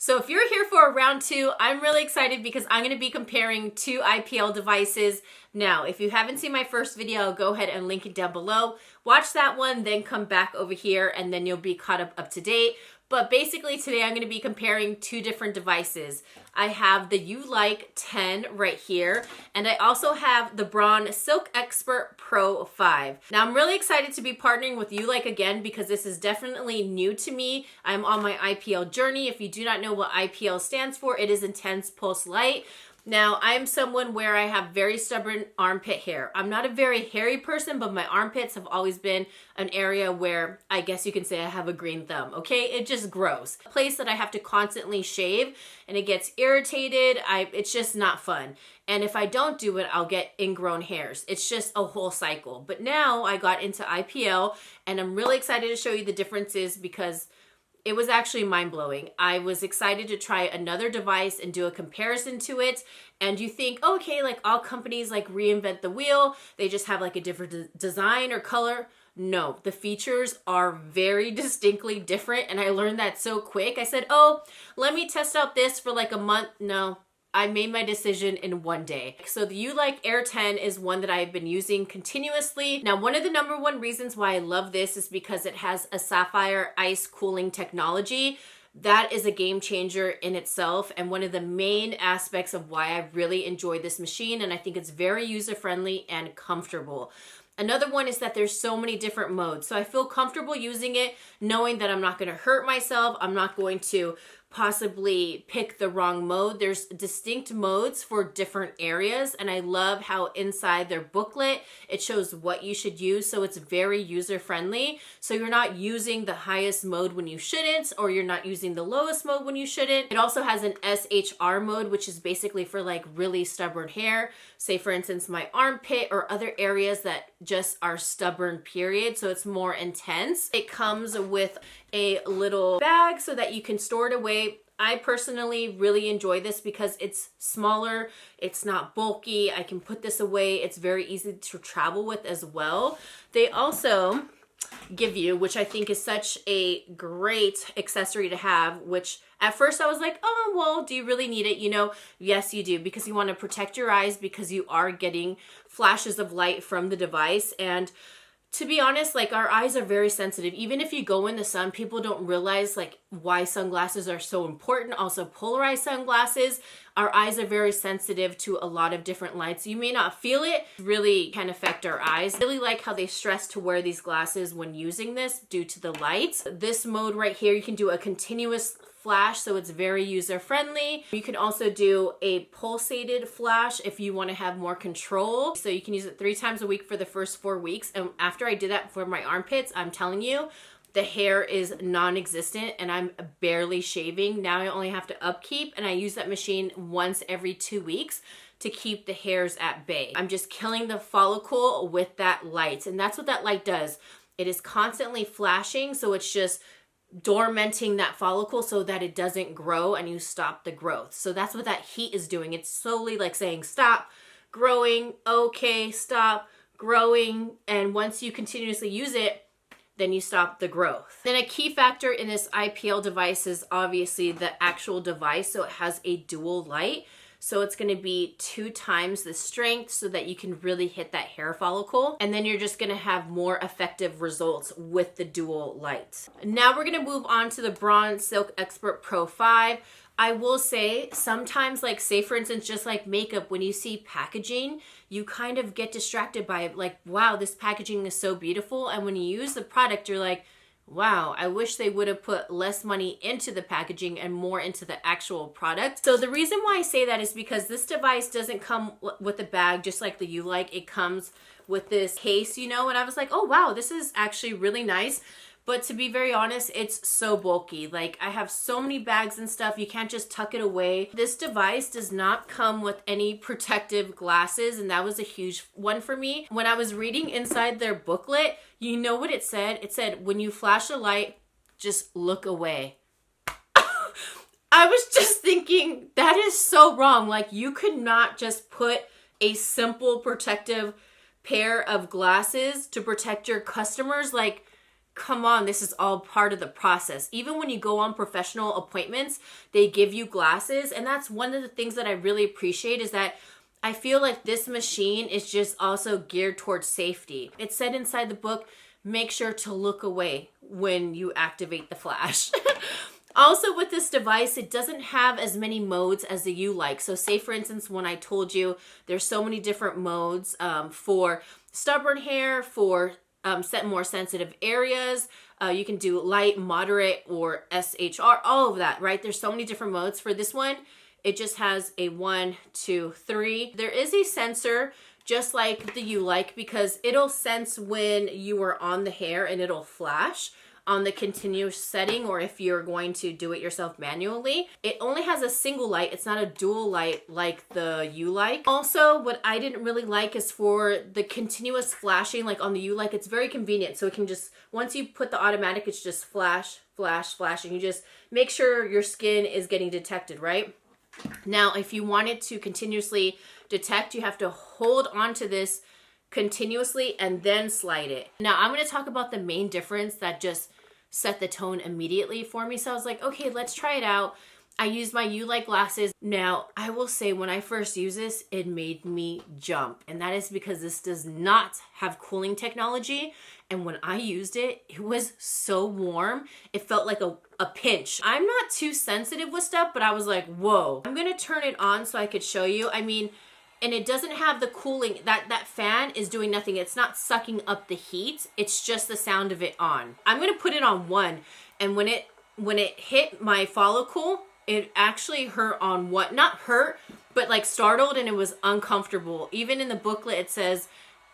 So if you're here for round 2, I'm really excited because I'm going to be comparing 2 IPL devices. Now, if you haven't seen my first video, go ahead and link it down below. Watch that one, then come back over here, and then you'll be caught up to date. But basically today I'm going to be comparing 2 different devices. I have the Ulike 10 right here, and I also have the Braun Silk Expert Pro 5. Now I'm really excited to be partnering with Ulike again because this is definitely new to me. I'm on my IPL journey. If you do not know what IPL stands for, it is Intense Pulse Light. Now, I'm someone where I have very stubborn armpit hair. I'm not a very hairy person, but my armpits have always been an area where I guess you can say I have a green thumb, okay? It just grows. A place that I have to constantly shave and it gets irritated. It's just not fun. And if I don't do it, I'll get ingrown hairs. It's just a whole cycle. But now I got into IPL and I'm really excited to show you the differences because it was actually mind-blowing. I was excited to try another device and do a comparison to it. And you think, okay, like all companies like reinvent the wheel. They just have like a different design or color. No, the features are very distinctly different. And I learned that so quick. I said, oh, let me test out this for like a month. No. I made my decision in one day. So the Ulike Air 10 is one that I've been using continuously. Now, one of the #1 reasons why I love this is because it has a sapphire ice cooling technology. That is a game changer in itself and one of the main aspects of why I really enjoy this machine, and I think it's very user-friendly and comfortable. Another one is that there's so many different modes. So I feel comfortable using it, knowing that I'm not going to hurt myself. I'm not going to possibly pick the wrong mode. There's distinct modes for different areas, and I love how inside their booklet it shows what you should use, so it's very user-friendly. So you're not using the highest mode when you shouldn't, or you're not using the lowest mode when you shouldn't. It also has an SHR mode, which is basically for like really stubborn hair. Say for instance my armpit or other areas that just are stubborn, period. So it's more intense. It comes with a little bag so that you can store it away. I personally really enjoy this because it's smaller, it's not bulky, I can put this away, it's very easy to travel with as well. They also give you, which I think is such a great accessory to have, which at first I was like, oh, well, do you really need it? You know, yes, you do, because you want to protect your eyes because you are getting flashes of light from the device. And to be honest, like our eyes are very sensitive. Even if you go in the sun, people don't realize like why sunglasses are so important. Also polarized sunglasses, our eyes are very sensitive to a lot of different lights. You may not feel it, really can affect our eyes. I really like how they stress to wear these glasses when using this due to the lights. This mode right here, you can do a continuous flash, so it's very user-friendly. You can also do a pulsated flash if you want to have more control. So you can use it 3 times a week for the first 4 weeks. And after I did that for my armpits, I'm telling you, the hair is non-existent and I'm barely shaving. Now I only have to upkeep, and I use that machine once every 2 weeks to keep the hairs at bay. I'm just killing the follicle with that light, and that's what that light does. It is constantly flashing, so it's just dormanting that follicle so that it doesn't grow and you stop the growth. So that's what that heat is doing. It's slowly like saying, stop growing, okay, stop growing. And once you continuously use it, then you stop the growth. Then a key factor in this IPL device is obviously the actual device. So it has a dual light. So it's going to be 2 times the strength so that you can really hit that hair follicle. And then you're just going to have more effective results with the dual light. Now we're going to move on to the Braun Silk Expert Pro 5. I will say sometimes, like say for instance, just like makeup, when you see packaging, you kind of get distracted by it. Like, wow, this packaging is so beautiful. And when you use the product, you're like, wow, I wish they would have put less money into the packaging and more into the actual product. So the reason why I say that is because this device doesn't come with a bag just like the Ulike. It comes with this case, you know, and I was like, oh wow, this is actually really nice. But to be very honest, it's so bulky. Like I have so many bags and stuff, you can't just tuck it away. This device does not come with any protective glasses, and that was a huge one for me. When I was reading inside their booklet, you know what it said? It said, when you flash a light, just look away. I was just thinking, that is so wrong. Like you could not just put a simple protective pair of glasses to protect your customers. Like, come on, this is all part of the process. Even when you go on professional appointments, they give you glasses. And that's one of the things that I really appreciate, is that I feel like this machine is just also geared towards safety. It said inside the book, make sure to look away when you activate the flash. Also with this device, it doesn't have as many modes as the Ulike. So say for instance, when I told you there's so many different modes for stubborn hair, for more sensitive areas. You can do light, moderate, or SHR, all of that, right? There's so many different modes. For this one, it just has a 1, 2, 3. There is a sensor just like the Ulike, because it'll sense when you are on the hair and it'll flash on the continuous setting, or if you're going to do it yourself manually. It only has a single light. It's not a dual light like the Ulike. Also, what I didn't really like is for the continuous flashing, like on the Ulike, it's very convenient. So it can just, once you put the automatic, it's just flash, flash, flash, and you just make sure your skin is getting detected, right? Now, if you want it to continuously detect, you have to hold on to this continuously and then slide it. Now, I'm going to talk about the main difference that just set the tone immediately for me. So I was like, okay, let's try it out. I used my Ulike glasses. Now, I will say when I first used this, it made me jump. And that is because this does not have cooling technology. And when I used it, it was so warm. It felt like a pinch. I'm not too sensitive with stuff, but I was like, whoa. I'm going to turn it on so I could show you. I mean, and it doesn't have the cooling. That fan is doing nothing. It's not sucking up the heat. It's just the sound of it on. I'm going to put it on 1. And when it hit my follicle, it actually hurt on what? Not hurt, but like startled, and it was uncomfortable. Even in the booklet, it says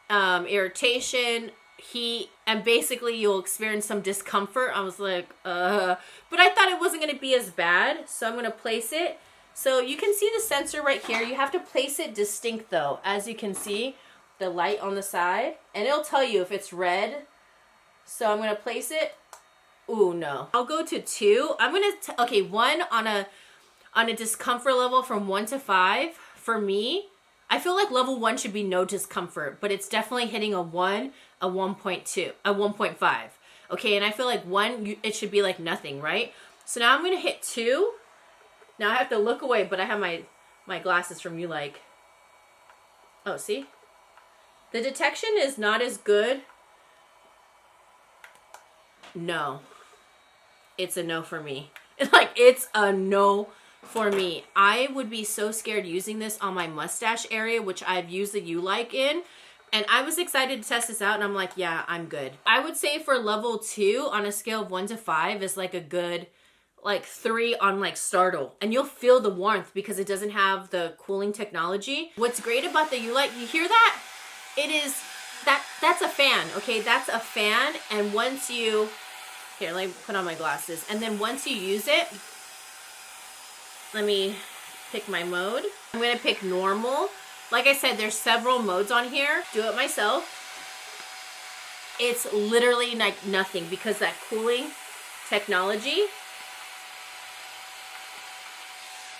irritation, heat, and basically you'll experience some discomfort. I was like, but I thought it wasn't going to be as bad. So I'm going to place it. So you can see the sensor right here. You have to place it distinct though. As you can see, the light on the side, and it'll tell you if it's red. So I'm going to place it. Ooh, no. I'll go to 2. I'm going to, okay, 1 on a discomfort level from 1 to 5. For me, I feel like level 1 should be no discomfort, but it's definitely hitting a 1, a 1.2, a 1.5. Okay, and I feel like 1, it should be like nothing, right? So now I'm going to hit 2. Now I have to look away, but I have my glasses from Ulike. Oh, see? The detection is not as good. No. It's a no for me. Like, it's a no for me. I would be so scared using this on my mustache area, which I've used the Ulike in. And I was excited to test this out, and I'm like, yeah, I'm good. I would say for level 2 on a scale of 1 to 5 is like a good, like 3 on like startle. And you'll feel the warmth because it doesn't have the cooling technology. What's great about the Ulike, you hear that? It is, that's a fan, okay? That's a fan, and once you, here, let me put on my glasses. And then once you use it, let me pick my mode. I'm gonna pick normal. Like I said, there's several modes on here. Do it myself. It's literally like nothing because that cooling technology,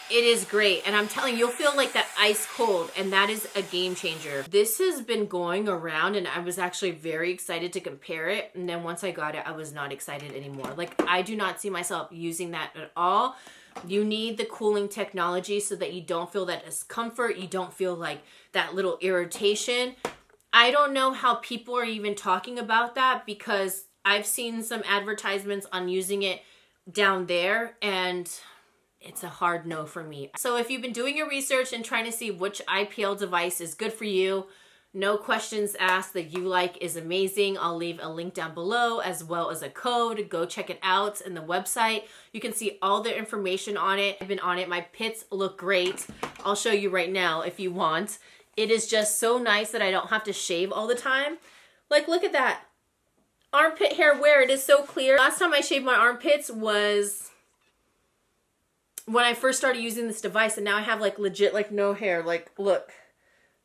it is great. And I'm telling you, you'll feel like that ice cold, and that is a game changer. This has been going around, and I was actually very excited to compare it. And then once I got it, I was not excited anymore. Like, I do not see myself using that at all. You need the cooling technology so that you don't feel that discomfort. You don't feel like that little irritation. I don't know how people are even talking about that, because I've seen some advertisements on using it down there, and it's a hard no for me. So if you've been doing your research and trying to see which IPL device is good for you, no questions asked, the Ulike is amazing. I'll leave a link down below as well as a code. Go check it out in the website. You can see all the information on it. I've been on it. My pits look great. I'll show you right now if you want. It is just so nice that I don't have to shave all the time. Like, look at that. Armpit hair wear, it is so clear. Last time I shaved my armpits was when I first started using this device, and now I have like legit like no hair. Like, look,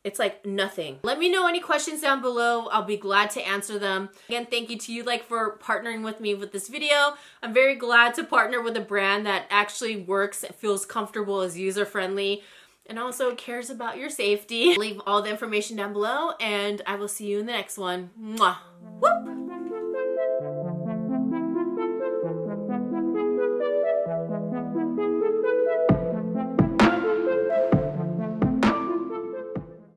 it's like nothing. Let me know any questions down below. I'll be glad to answer them. Again, thank you to Ulike for partnering with me with this video. I'm very glad to partner with a brand that actually works, it feels comfortable, is user-friendly, and also cares about your safety. I'll leave all the information down below, and I will see you in the next one. Mwah. Whoop.